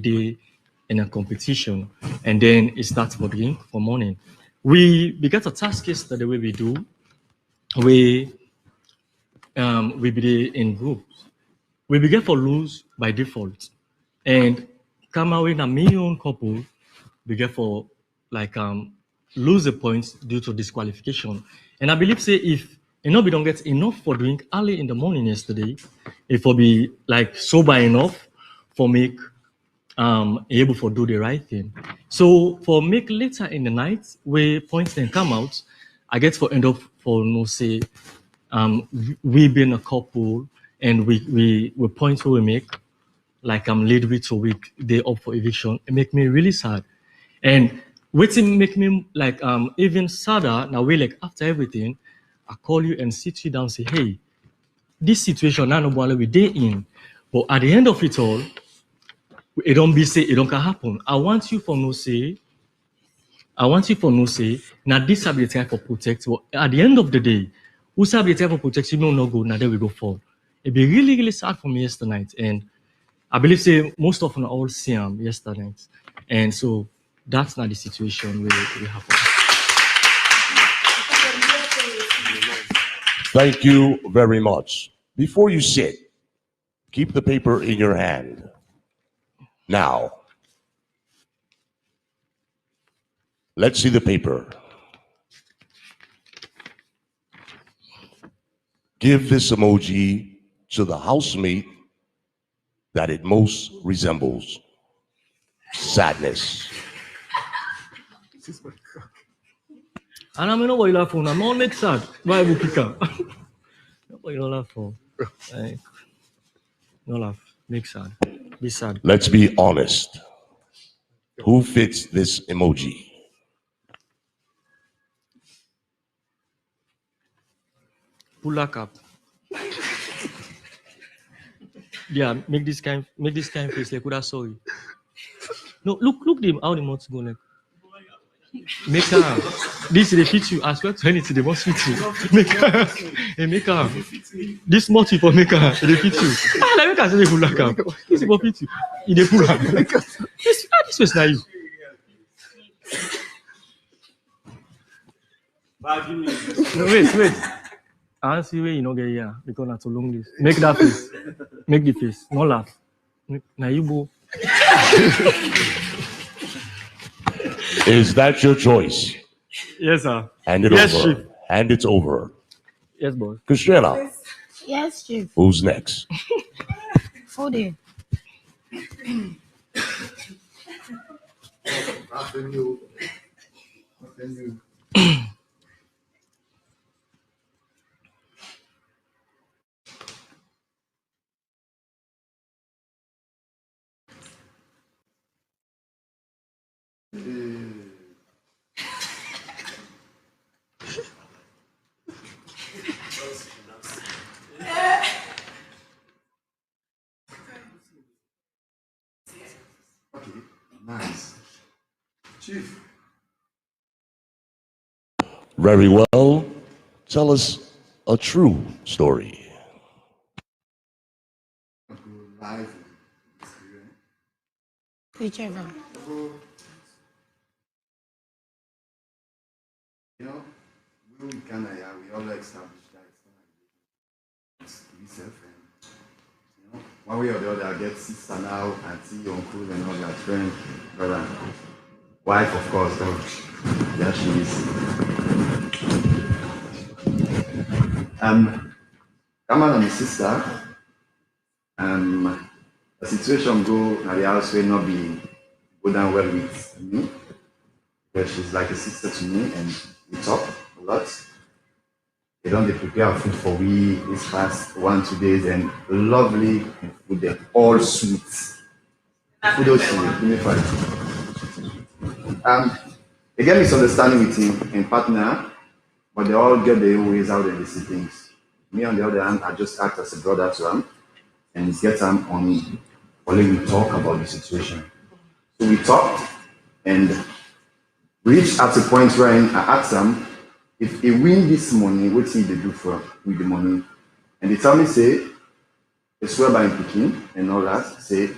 day in a competition, and then it starts for drink for morning. We get a task yesterday where we we be in groups. We begin for lose by default, and come out in a million couple begin for like lose the points due to disqualification. And I believe say if we don't get enough for drink early in the morning yesterday, it will be like sober enough for make able for do the right thing. So for make later in the night where points then come out, I get for end up for no say we being a couple and we points we make like I'm lead with so week they up for eviction. It make me really sad. And waiting make me like even sadder now we like after everything, I call you and sit you down and say, hey, this situation now no we day in. But at the end of it all, it don't be say it don't can happen. I want you for no say now this have the time for protect. But at the end of the day, who have the time for protect, you know no go, now there we go for. It be really, really sad for me yesterday night. And I believe say most of them all see him yesterday night. And so that's not the situation we happen. Thank you very much. Before you sit, keep the paper in your hand. Now, let's see the paper. Give this emoji to the housemate that it most resembles. Sadness. And I mean, what you laugh for? I'm not make sad. Why would pick up? What you laugh for? No laugh. Make sad. Be sad. Let's be honest. Who fits this emoji? Pull that up. Yeah, make this kind face like what sorry. No, look them how the months go like. Make her. This they fit you. I swear to anything they must fit you. Make her. Hey, make her. This much for make her. They fit you. Ah, like make her say they pull that up. This for fit you. They pull her. This was not you. No, wait. I don't see where you not get here because not so long this. Make that face. Make the face. No laugh. Now you go. Is that your choice? Yes, sir. Hand it Yes, over. Chief. Hand it over. Yes, boss. Christiana, Yes, Chief. who's next? Foodie. Nice. Chief. Very well. Tell us a true story. Live. Whichever. You know, we in Canada, we all establish that it's self and you know, one way or the other I get sister now, auntie, uncle and all their friends, brother. Wife of course, though. There she is. Come on, my sister. The situation go at the house will not be go down well with me. Because she's like a sister to me and we talk a lot. They don't prepare food for we this past 1-2 days and lovely food. They're all sweet. Food also give me five. They get misunderstanding with him and partner, but they all get their own ways out and they see things. Me on the other hand, I just act as a brother to him and get him on me. Only we talk about the situation. So we talked and reached at a point where I asked them if he win this money, what he they do for with the money. And they tell me say, they swear by him picking and all that, say,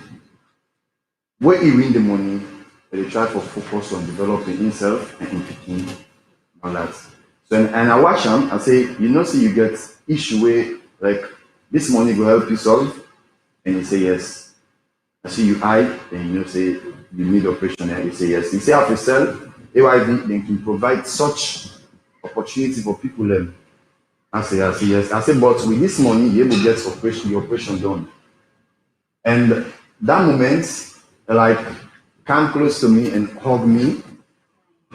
when he win the money, they try to focus on developing himself and in picking all that. So and I watch him, I say, you know, see you get issue where like this money will help you solve, and he say yes. I see you hide, and you know say you need operation, and you say yes. He say after sell AYV, then can provide such opportunity for people. I say yes. I say, but with this money, you able to get the operation done. And that moment, like, come close to me and hug me.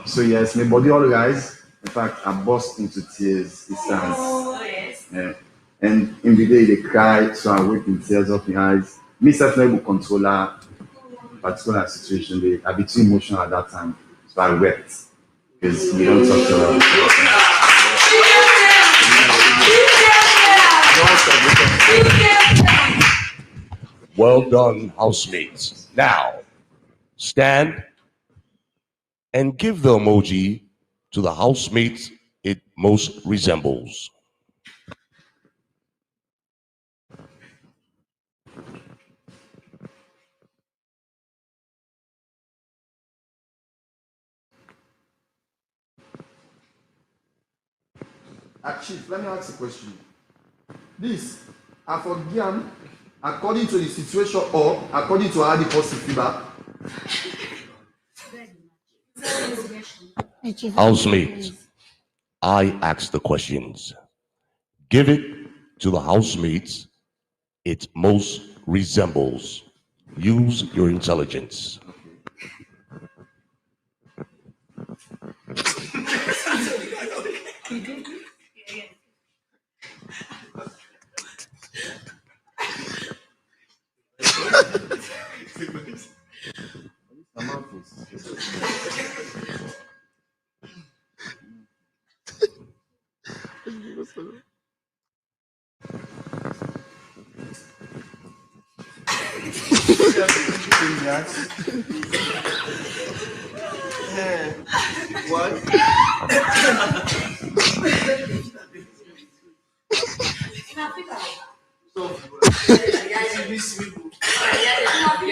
So yes, my body all rise. In fact, I burst into tears. It stands. Yeah. And in the day they cry, so I wake in tears up my eyes. Me self not able to control that particular situation. I be too emotional at that time. So I wept. Because we don't talk Well done, housemates. Now, stand and give the emoji to the housemate it most resembles. Chief, let me ask a question. This, I forgive according to the situation or according to how the person feel back. The chief. Housemate, I ask the questions. Give it to the housemates it most resembles. Use your intelligence.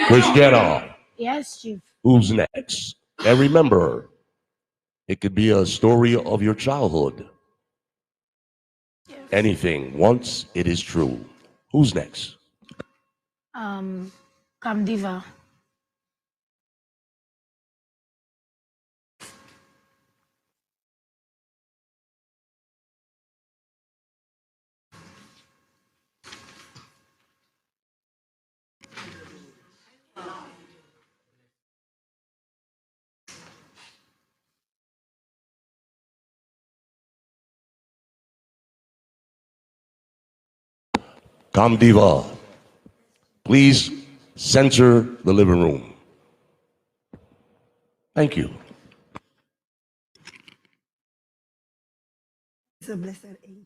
Christiana, Yes, chief. who's next? And remember, it could be a story of your childhood. Anything, once it is true. Who's next? Kamdiva. Kamdiva, please center the living room. Thank you. It's a blessed angel.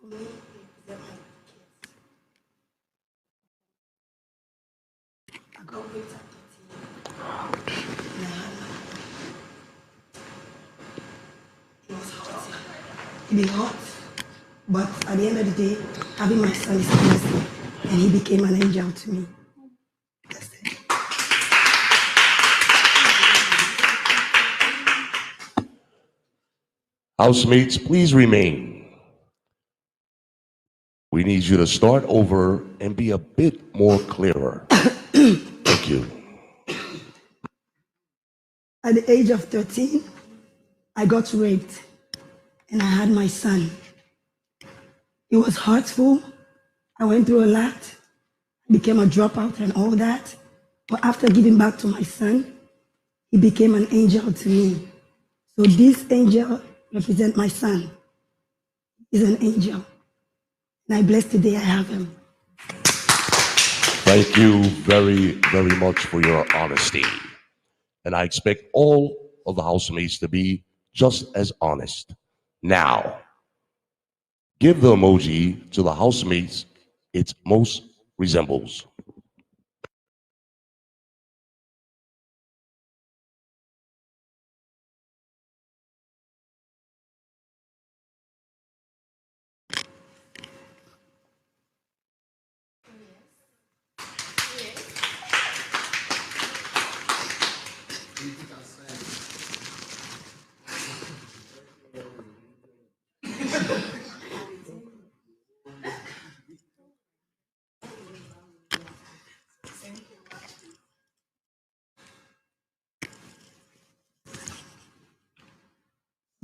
For me, it represents my kids. I got raped at 13. It was hot. It be hot. But at the end of the day, having my son is a blessing. And he became an angel to me. That's it. Housemates, please remain. We need you to start over and be a bit more clearer. Thank you. At the age of 13, I got raped and I had my son. It was hurtful. I went through a lot, became a dropout and all that. But after giving back to my son, he became an angel to me. So this angel represents my son. He's an angel. And I bless the day I have him. Thank you very, very much for your honesty. And I expect all of the housemates to be just as honest. Now, give the emoji to the housemates it most resembles.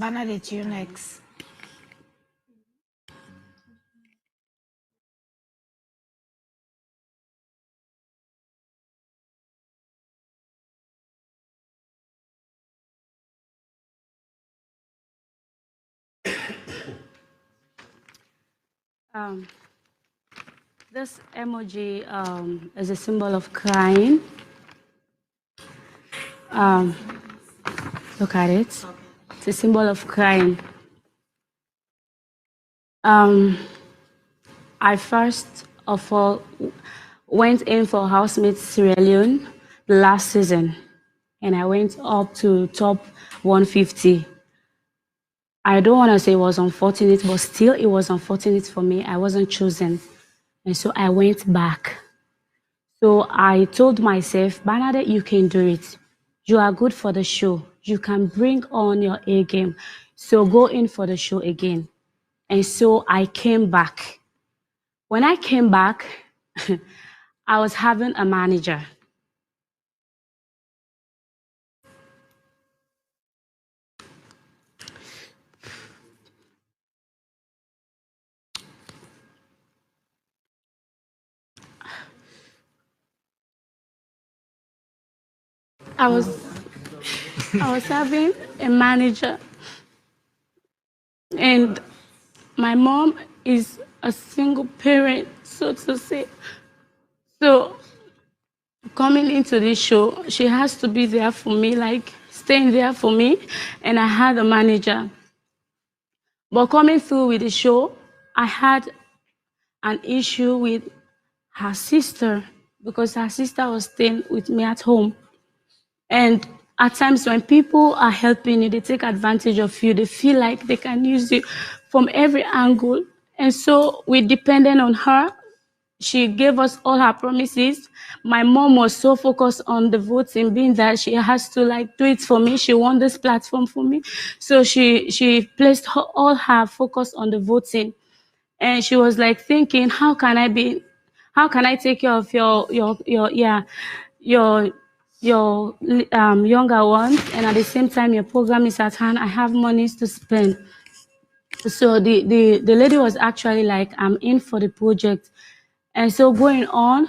Bernadette, you next. Um, this emoji is a symbol of crying. Look at it. It's a symbol of crying. I first of all went in for housemate Sierra Leone last season, and I went up to top 150. I don't want to say it was unfortunate, but still it was unfortunate for me. I wasn't chosen. And so I went back. So I told myself, Bernadette, you can do it. You are good for the show. You can bring on your A game. So go in for the show again. And so I came back. When I came back, I was having a manager. I was having a manager, and my mom is a single parent, so to say. So coming into this show, she has to be there for me, like staying there for me, and I had a manager. But coming through with the show, I had an issue with her sister because her sister was staying with me at home. And at times when people are helping you, they take advantage of you. They feel like they can use you from every angle. And so we depended on her. She gave us all her promises. My mom was so focused on the voting, being that she has to like do it for me. She won this platform for me. So she placed all her focus on the voting. And she was like thinking, how can I take care of your younger ones, and at the same time your program is at hand. I have monies to spend. So the lady was actually like, I'm in for the project. And so going on,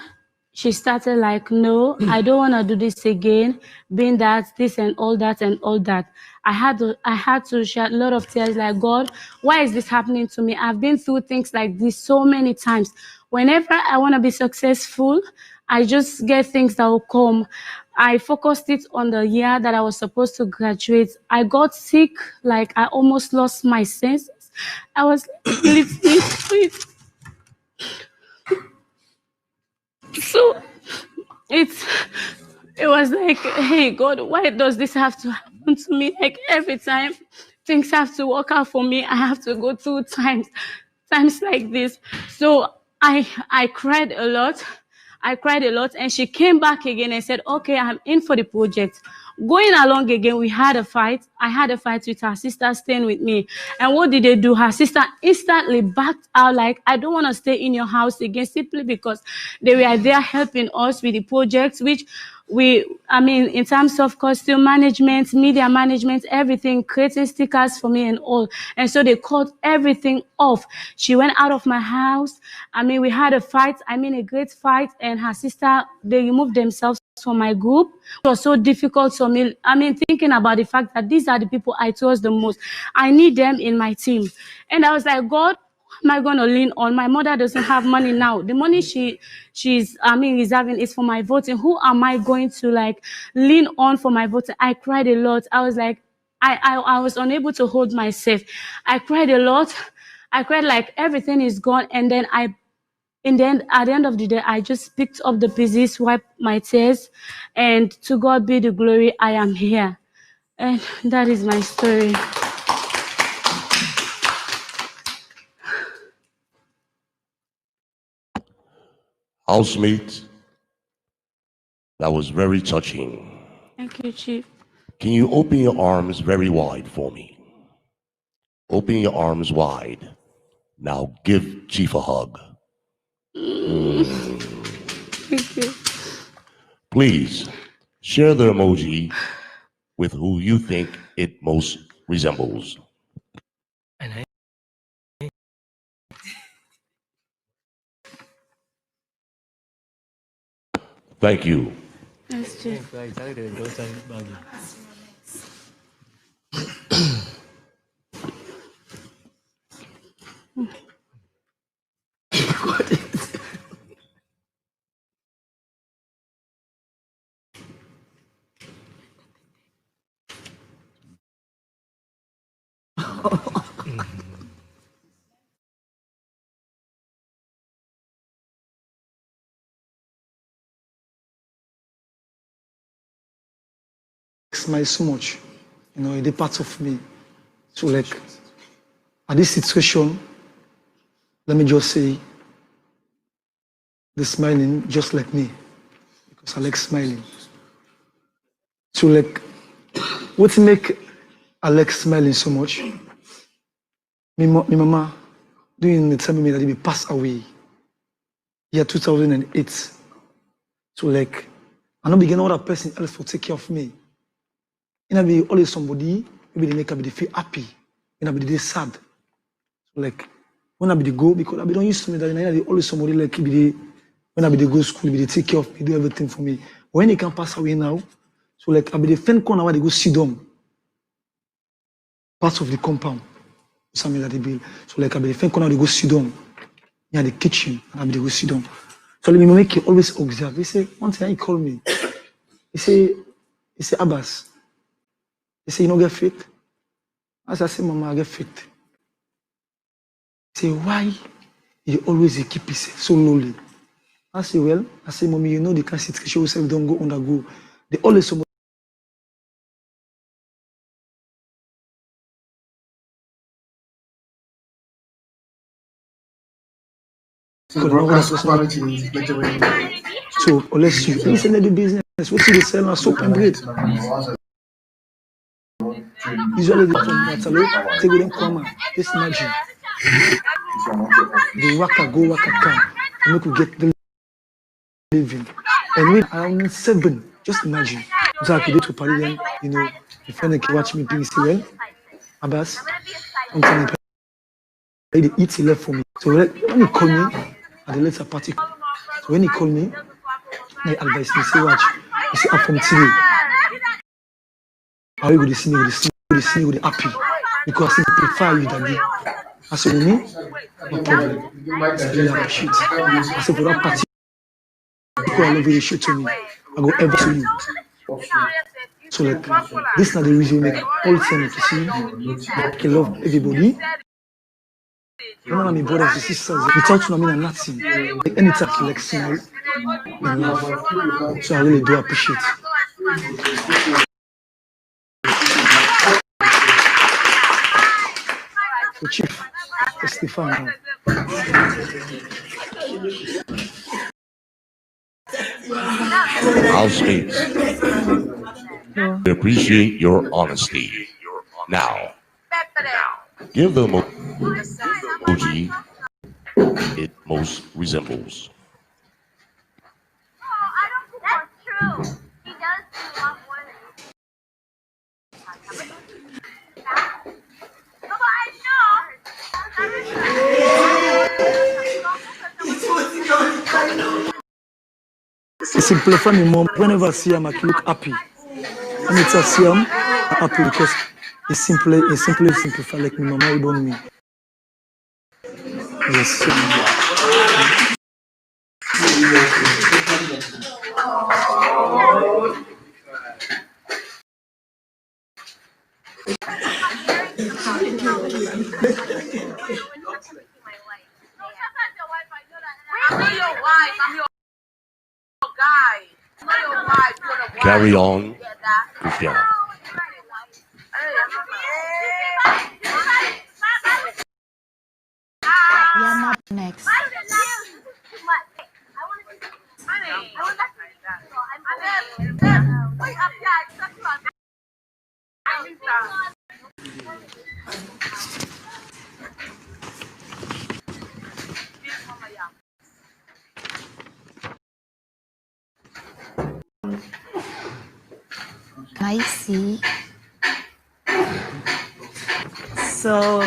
she started like, no, I don't want to do this again, being that this and all that and all that. I had to shed a lot of tears, like, God, why is this happening to me? I've been through things like this so many times. Whenever I want to be successful, I just get things that will come. I focused it on the year that I was supposed to graduate. I got sick, like I almost lost my senses. I was literally so it was like, hey God, why does this have to happen to me? Like every time things have to work out for me, I have to go through times like this. So I cried a lot. And she came back again and said, okay, I'm in for the project. Going along again, we had a fight. I had a fight with her sister staying with me. And what did they do? Her sister instantly backed out, like, I don't want to stay in your house again, simply because they were there helping us with the project, which in terms of costume management, media management, everything, creating stickers for me and all. And so they cut everything off. She went out of my house. We had a fight, a great fight, and her sister, they removed themselves from my group. It was so difficult for me. Thinking about the fact that these are the people I trust the most. I need them in my team. And I was like, God, am I going to lean on? My mother doesn't have money now. The money she's reserving is for my voting. Who am I going to like lean on for my voting? I cried a lot. I was like, I was unable to hold myself. I cried a lot. I cried like everything is gone. And then at the end of the day, I just picked up the pieces, wiped my tears, and to God be the glory, I am here. And that is my story. Housemate, that was very touching. Thank you, Chief. Can you open your arms very wide for me? Open your arms wide. Now give Chief a hug. Thank you. Please share the emoji with who you think it most resembles. And I Thank you. Yes, Chief. think I tell you, don't tell me. Smile so much, the part of me. So like at this situation, let me just say the smiling just like me. Because I like smiling. So like what make I like smiling so much? Me mama during the time me that he passed away. Year 2008. So like I not begin other person else for take care of me. And I be always somebody, maybe they make me feel happy. And I be they sad. So like when I be the go, because I be don't used to me that I be always somebody like be the when I be the go school, be they take care of me, do everything for me. When he can pass away now, so like I be the friend corner where they go sit down. Part of the compound. Something that they build. So like I be the friend corner they go sit down. Yeah, the kitchen, and I be the go sit down. So let me make you always observe. He say, one time he called me. He say, Abbas. He say, you don't get fit? As I say, Mama, I get fit. He say, why you always keep yourself so lowly? I say, well, I say, Mommy, you know the kind of situation yourself don't go undergo. They always somebody. So unless you listen to the business, what you sell now soap and bread. Usually they from Watalo, they go then come out. Just imagine. The waka go waka come. And make we get the living. And when around 7, just imagine. So I could do to party then, the friend that can watch me being say, well, Abbas, I'm telling you, they eat left for me. So when he called me at the later party, so when he called me, my advice, he say, watch, he say, I'm from today. How you go to see me with the happy? Because I prefer you than me. I said, me, no problem. I really appreciate it. I said, for that party, because I love you, you show to me. I go ever to you. So like, this is not the reason we make all the time to see, like, I love everybody. You know, my brothers and sisters, without you, I mean, nothing. Like, anytime I like smile and laugh. So I really do appreciate it. So Chief, testify now. Housemates, we appreciate your honesty. Now, give the emoji it most resembles. It's simplify me mom. Whenever I see him, I can look happy. And it's I see him, I'm happy because it's simply simplify like my mama would want me. Yes. Carry on, Christian. Yeah, next. Can I see? So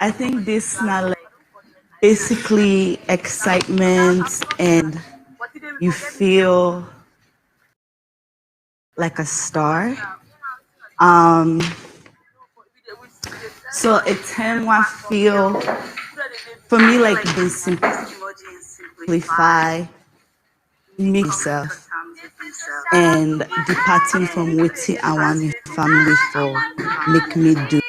I think this now like basically excitement and you feel like a star. So it's him I feel for me like being simplify myself and departing from waiting I want my family for make me do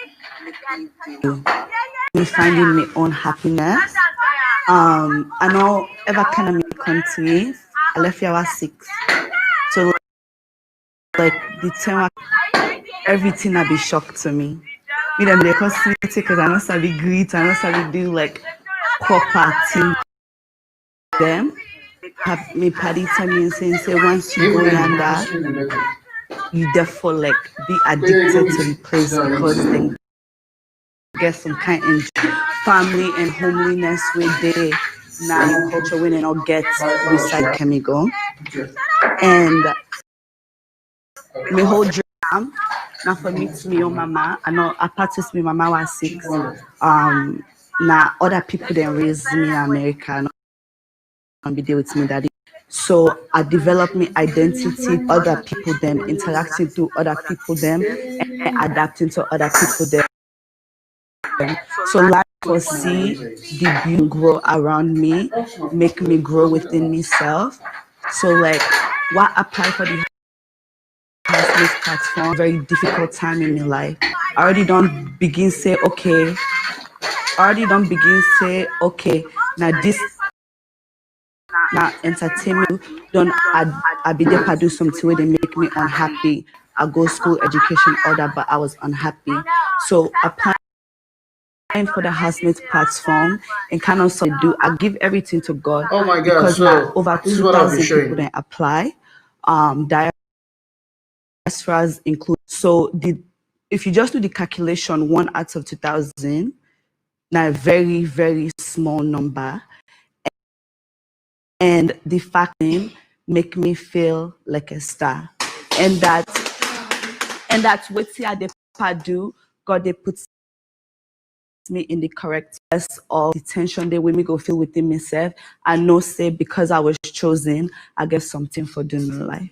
me finding my own happiness. I know ever kind of me country. I left here at 6. So like the time everything I be shocked to me. Me them they cost me because I know sabi greet, I know sabi do like proper thing them. Have me paddy tell me and say once you go yonder, you therefore like be addicted to the place because then get some kind of family and homeliness with they now in culture when they not get beside chemical. And my whole dream now for me to me own mama. I know I practice me mama was 6. Now other people then raise me in America and be there with me daddy. So I develop my identity, other people them, interacting to other people them, and adapting to other people them. So life will see the beauty grow around me, make me grow within myself. So like what apply for the housemate platform, very difficult time in my life. I already don't begin say okay. Now this now entertainment don't I be there do something where they make me unhappy. I go school education order, but I was unhappy. So applying for the housemate platform and kind of so do I give everything to God Oh my God! because So now over this is what I'll be 2,000 showing. people then apply. Diasporas include so the if you just do the calculation 1 out of 2,000, now a very very small number, and the fact name make me feel like a star, and that's what I do. God they put me in the correct place of the tension they with me go feel within myself. I know say because I was chosen, I get something for doing in life.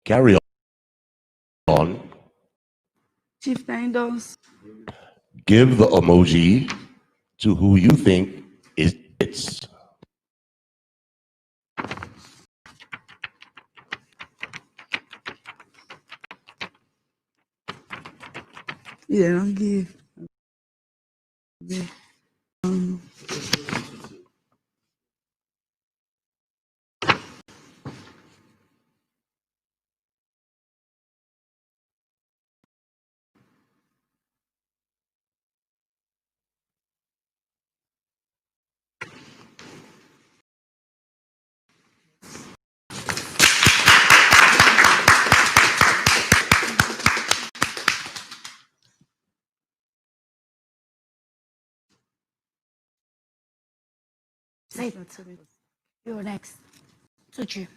Carry on. Chief Dindos. Give the emoji to who you think is it's. Yeah, don't give. Say it. You're next. Suchi.